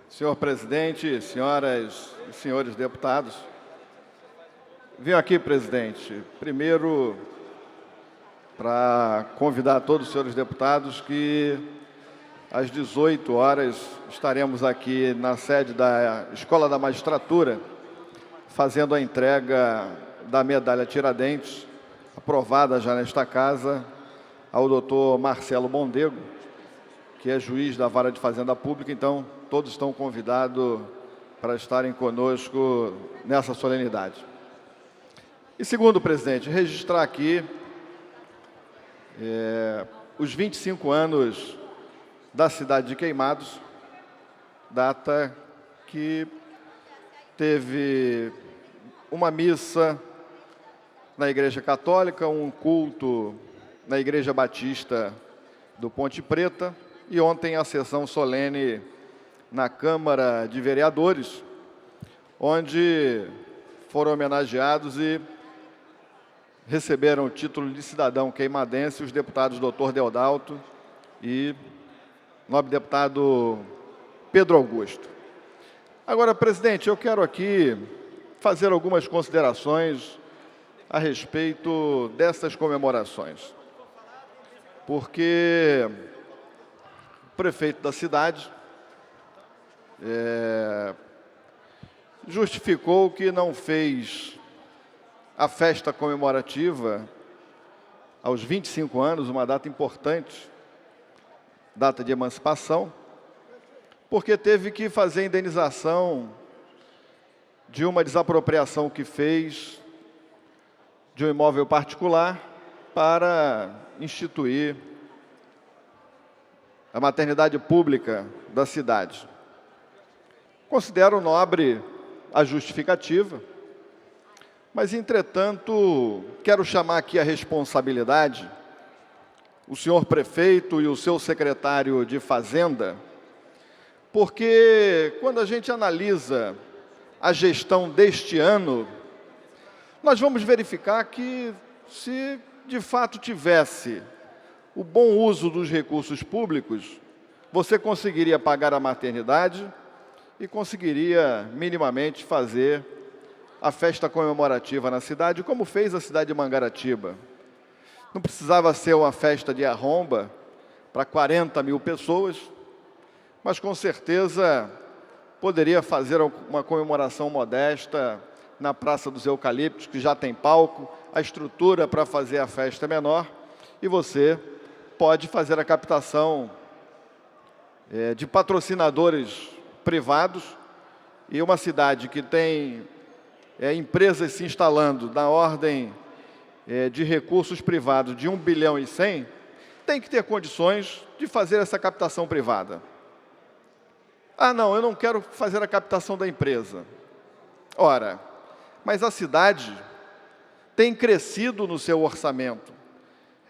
Senhor presidente, senhoras e senhores deputados, venho aqui, presidente, primeiro para convidar todos os senhores deputados que às 18 horas estaremos aqui na sede da Escola da Magistratura fazendo a entrega da medalha Tiradentes, aprovada já nesta casa, ao doutor Marcelo Mondego, que é juiz da Vara de Fazenda Pública. Então, todos estão convidados para estarem conosco nessa solenidade. E segundo, presidente, registrar aqui os 25 anos da cidade de Queimados, data que teve uma missa na Igreja Católica, um culto na Igreja Batista do Ponte Preta e ontem a sessão solene na Câmara de Vereadores, onde foram homenageados e receberam o título de cidadão queimadense os deputados Dr. Deodalto e nobre deputado Pedro Augusto. Agora, presidente, eu quero aqui fazer algumas considerações a respeito dessas comemorações, porque o prefeito da cidade justificou que não fez a festa comemorativa aos 25 anos, uma data importante, data de emancipação, porque teve que fazer a indenização de uma desapropriação que fez de um imóvel particular para instituir a maternidade pública da cidade. Considero nobre a justificativa, mas, entretanto, quero chamar aqui a responsabilidade o senhor prefeito e o seu secretário de Fazenda, porque quando a gente analisa a gestão deste ano, nós vamos verificar que, se de fato tivesse o bom uso dos recursos públicos, você conseguiria pagar a maternidade e conseguiria minimamente fazer a festa comemorativa na cidade, como fez a cidade de Mangaratiba. Não precisava ser uma festa de arromba para 40 mil pessoas, mas com certeza poderia fazer uma comemoração modesta na Praça dos Eucaliptos, que já tem palco, a estrutura para fazer a festa é menor, e você pode fazer a captação de patrocinadores privados, e uma cidade que tem empresas se instalando na ordem de recursos privados de 1 bilhão e 100, tem que ter condições de fazer essa captação privada. Ah, não, eu não quero fazer a captação da empresa. Ora, mas a cidade tem crescido no seu orçamento.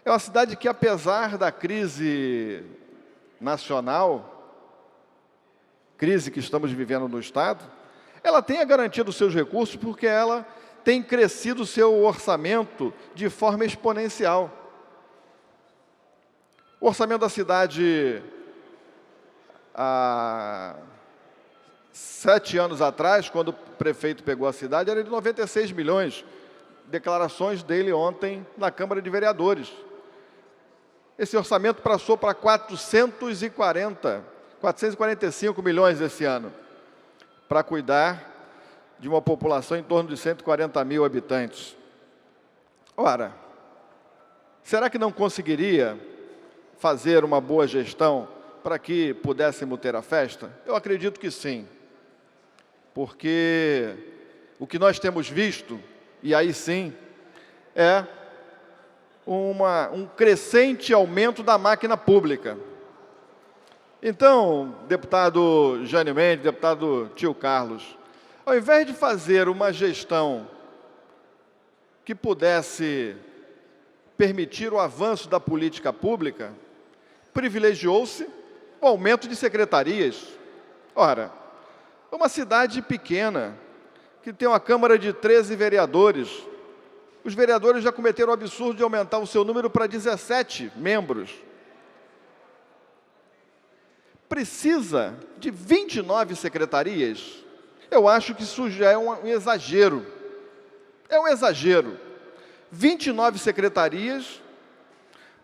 É uma cidade que, apesar da crise nacional, crise que estamos vivendo no Estado, ela tem a garantia dos seus recursos porque ela tem crescido o seu orçamento de forma exponencial. O orçamento da cidade, há 7 anos atrás, quando o prefeito pegou a cidade, era de 96 milhões. Declarações dele ontem na Câmara de Vereadores. Esse orçamento passou para 445 milhões esse ano, para cuidar de uma população em torno de 140 mil habitantes. Ora, será que não conseguiria fazer uma boa gestão para que pudéssemos ter a festa? Eu acredito que sim, porque o que nós temos visto, e aí sim, é um crescente aumento da máquina pública. Então, deputado Jânio Mendes, deputado Tio Carlos, ao invés de fazer uma gestão que pudesse permitir o avanço da política pública, privilegiou-se o aumento de secretarias. Ora, uma cidade pequena, que tem uma Câmara de 13 vereadores, os vereadores já cometeram o absurdo de aumentar o seu número para 17 membros. precisa de 29 secretarias? Eu acho que isso já é um exagero. É um exagero. 29 secretarias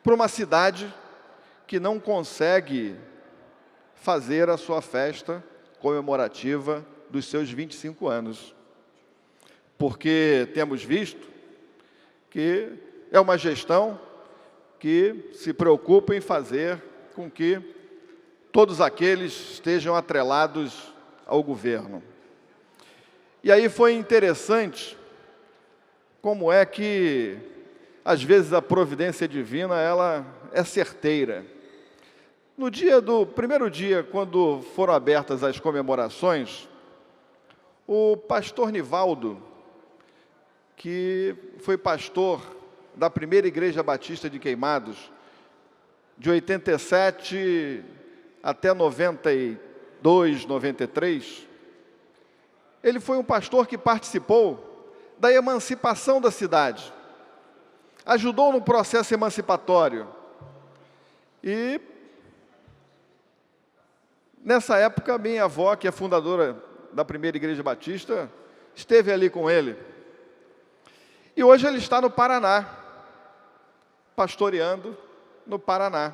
para uma cidade que não consegue fazer a sua festa comemorativa dos seus 25 anos. Porque temos visto que é uma gestão que se preocupa em fazer com que todos aqueles estejam atrelados ao governo. E aí foi interessante como é que, às vezes, a providência divina, ela é certeira. No primeiro dia, quando foram abertas as comemorações, o pastor Nivaldo, que foi pastor da primeira Igreja Batista de Queimados, de 87 até 92, 93, ele foi um pastor que participou da emancipação da cidade, ajudou no processo emancipatório. E, nessa época, minha avó, que é fundadora da primeira Igreja Batista, esteve ali com ele. E hoje ele está no Paraná, pastoreando no Paraná,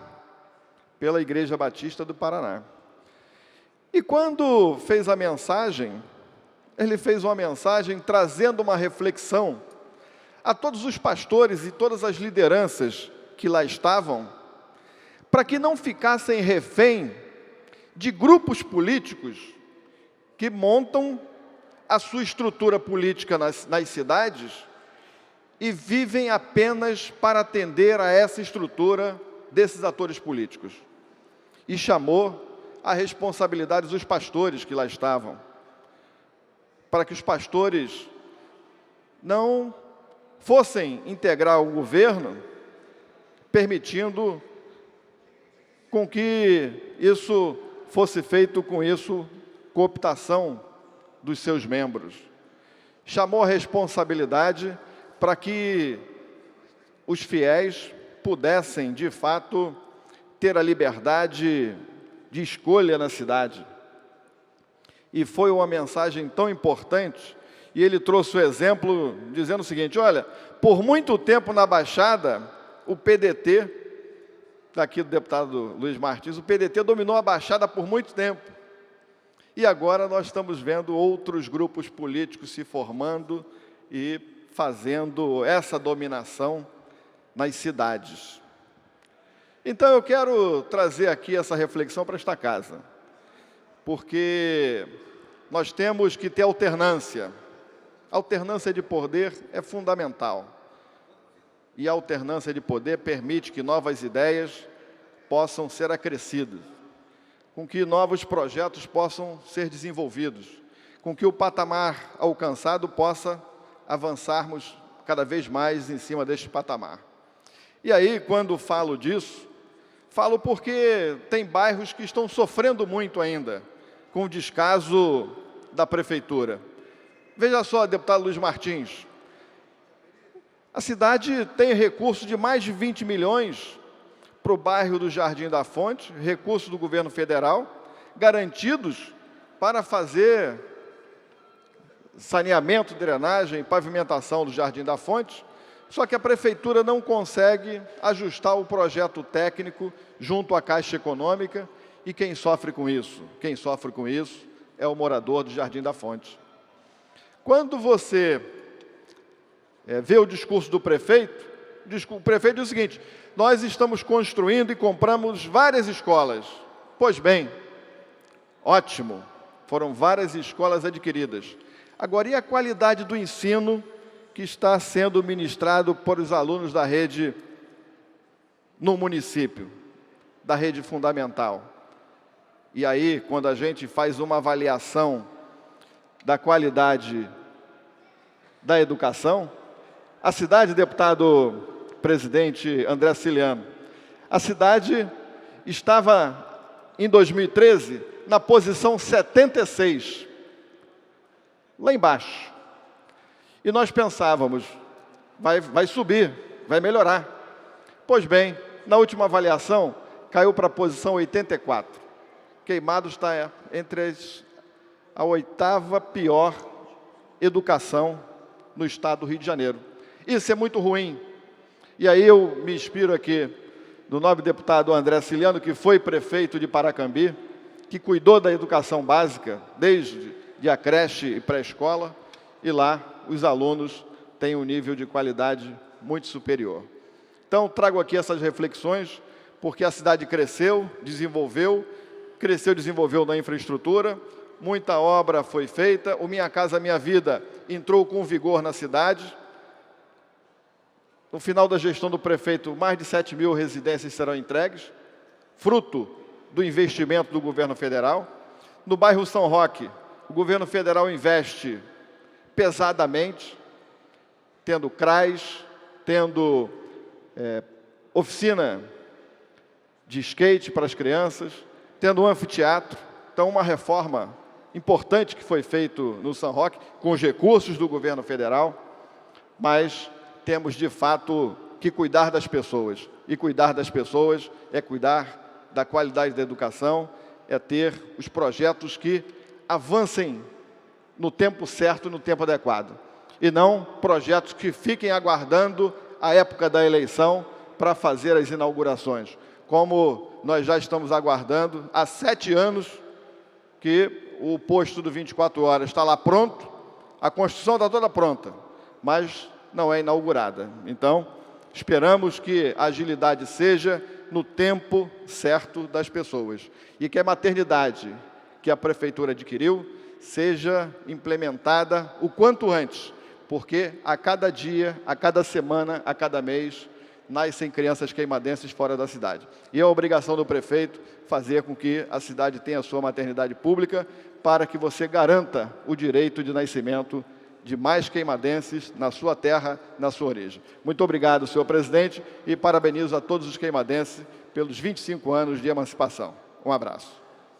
pela Igreja Batista do Paraná. E quando fez a mensagem, ele fez uma mensagem trazendo uma reflexão a todos os pastores e todas as lideranças que lá estavam, para que não ficassem refém de grupos políticos que montam a sua estrutura política nas cidades e vivem apenas para atender a essa estrutura desses atores políticos. E chamou a responsabilidade dos pastores que lá estavam, para que os pastores não fossem integrar o governo, permitindo com que isso fosse feito com isso, cooptação dos seus membros. Chamou a responsabilidade para que os fiéis pudessem, de fato, ter a liberdade de escolha na cidade. E foi uma mensagem tão importante, e ele trouxe o exemplo dizendo o seguinte: olha, por muito tempo na Baixada, o PDT, daqui do deputado Luiz Martins, o PDT dominou a Baixada por muito tempo. E agora nós estamos vendo outros grupos políticos se formando e fazendo essa dominação nas cidades. Então eu quero trazer aqui essa reflexão para esta casa, porque nós temos que ter alternância. Alternância de poder é fundamental. E a alternância de poder permite que novas ideias possam ser acrescidas, com que novos projetos possam ser desenvolvidos, com que o patamar alcançado possa avançarmos cada vez mais em cima deste patamar. E aí, quando falo disso, falo porque tem bairros que estão sofrendo muito ainda com o descaso da prefeitura. Veja só, deputado Luiz Martins, a cidade tem recurso de mais de 20 milhões para o bairro do Jardim da Fonte, recursos do governo federal, garantidos para fazer saneamento, drenagem, pavimentação do Jardim da Fonte, só que a prefeitura não consegue ajustar o projeto técnico junto à Caixa Econômica, e quem sofre com isso? Quem sofre com isso é o morador do Jardim da Fonte. Quando você vê o discurso do prefeito, o prefeito diz o seguinte: nós estamos construindo e compramos várias escolas. Pois bem, ótimo, foram várias escolas adquiridas. Agora, e a qualidade do ensino que está sendo ministrado por os alunos da rede no município, da rede fundamental? E aí, quando a gente faz uma avaliação da qualidade da educação, a cidade, deputado presidente André Ciliano, a cidade estava, em 2013, na posição 76, lá embaixo. E nós pensávamos, vai subir, vai melhorar. Pois bem, na última avaliação, caiu para a posição 84. Queimados está entre a 8ª pior educação no estado do Rio de Janeiro. Isso é muito ruim. E aí eu me inspiro aqui do nobre deputado André Ciliano, que foi prefeito de Paracambi, que cuidou da educação básica, desde a creche e pré-escola, e lá os alunos têm um nível de qualidade muito superior. Então, trago aqui essas reflexões, porque a cidade cresceu, desenvolveu na infraestrutura, muita obra foi feita, o Minha Casa Minha Vida entrou com vigor na cidade. No final da gestão do prefeito, mais de 7.000 residências serão entregues, fruto do investimento do governo federal. No bairro São Roque, o governo federal investe pesadamente, tendo CRAS, tendo oficina de skate para as crianças, tendo um anfiteatro. Então, uma reforma importante que foi feita no São Roque, com os recursos do governo federal, mas temos, de fato, que cuidar das pessoas. E cuidar das pessoas é cuidar da qualidade da educação, é ter os projetos que avancem no tempo certo, no tempo adequado. E não projetos que fiquem aguardando a época da eleição para fazer as inaugurações. Como nós já estamos aguardando há 7 anos que o posto do 24 horas está lá pronto, a construção está toda pronta, mas não é inaugurada. Então, esperamos que a agilidade seja no tempo certo das pessoas e que a maternidade que a Prefeitura adquiriu seja implementada o quanto antes, porque a cada dia, a cada semana, a cada mês, nascem crianças queimadenses fora da cidade. E é a obrigação do prefeito fazer com que a cidade tenha a sua maternidade pública para que você garanta o direito de nascimento de mais queimadenses na sua terra, na sua origem. Muito obrigado, senhor presidente, e parabenizo a todos os queimadenses pelos 25 anos de emancipação. Um abraço.